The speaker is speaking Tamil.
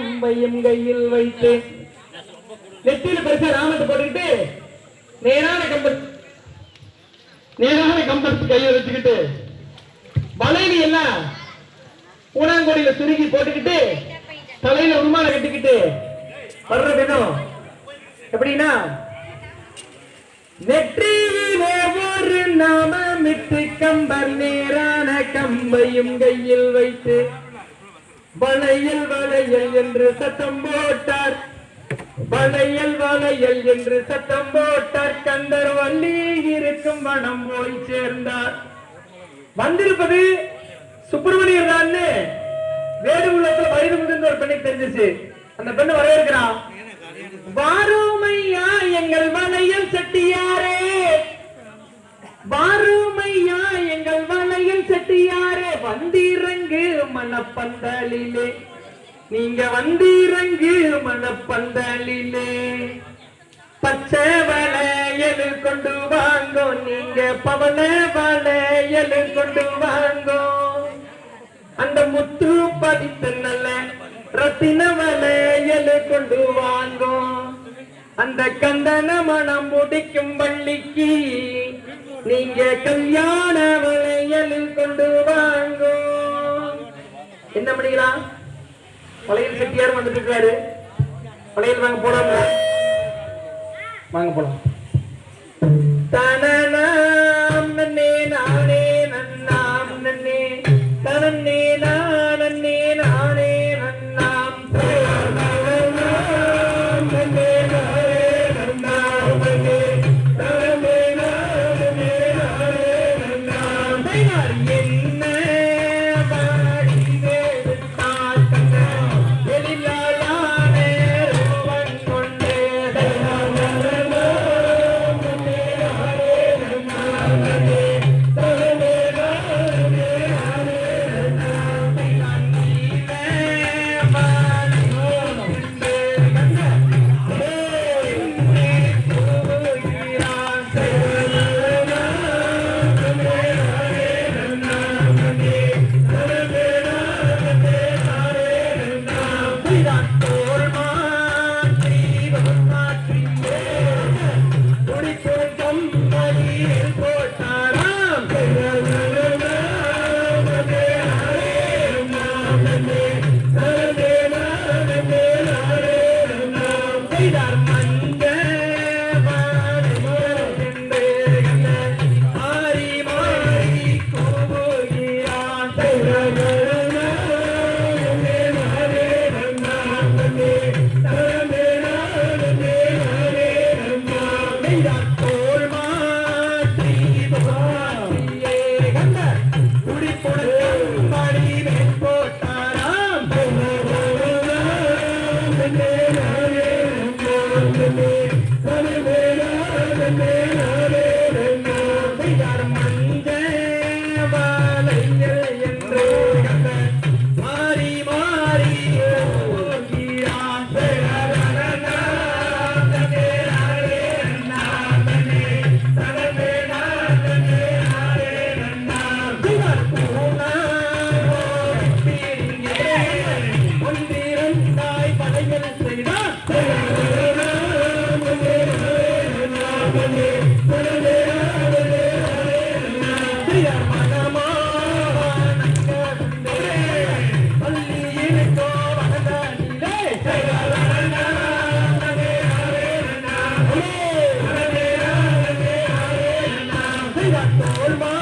கம்பையும் கையில் வைத்து நெத்தியில பெருசா ராமத்தை போட்டுக்கிட்டு நேரான கம்பத்து கையில் வச்சுக்கிட்டு வளையல் எல்லாம் ஊனாங்கோடியில சுருகி போட்டுக்கிட்டு தலையில உருமாலை கட்டிக்கிட்டு வர்ற தினம் எப்படின்னா நெற்றியிலே ஒரு நாமமிட்டு கம்பர் நேரான கம்பையும் கையில் வைத்து வளையல் வளையல் என்று சத்தம் போட்டார். வளையல் வளையல் என்று சத்தம் போட்டார். கந்தர் வள்ளி இருக்கும் வனம் போய் சேர்ந்தார். வந்திருப்பது சுப்பிரமணியர் தான் வேடுகுலத்துல வயது முதிர்ந்த ஒரு பெண்ணுக்கு தெரிஞ்சிச்சு. அந்த பெண்ணு வரவேற்கிறான். வாருமையா எங்கள் வளையல் செட்டியாரே, வாருமையா எங்கள் வளையல் செட்டியாரே, வந்திறங்கு மணப்பந்தலிலே, நீங்க வந்திறங்கு மணப்பந்தலிலே, பச்சை வளையல் கொண்டு வாங்கோ, நீங்க பவள வளையல் கொண்டு வாங்கோ, அந்த முத்து பதித்த நல்ல ரத்தின வளையல் கொண்டு வாங்கோ, அந்த கந்தன மனம் முடிக்கும் வள்ளிக்கு நீங்க கல்யாண வளையல் கொண்டு வாங்கோ. என்ன பண்ணிக்கலாம்? வளையல் செட்டியார் வந்துட்டு இருக்காரு. வளையல் வாங்க போலாம், வாங்க போலாம். தனநாம் நன்னே நானே நன்னாம் நன்னே தனன்னே நானே நானே நன்னாம் நன்னே நானே நன்னாம் நன்னே தனன்னே நானே நானே நன்னாம் என்ன பாடி வேடுத்தால் கண்ண எலிலாயானே ரோவன் கொண்டே Olma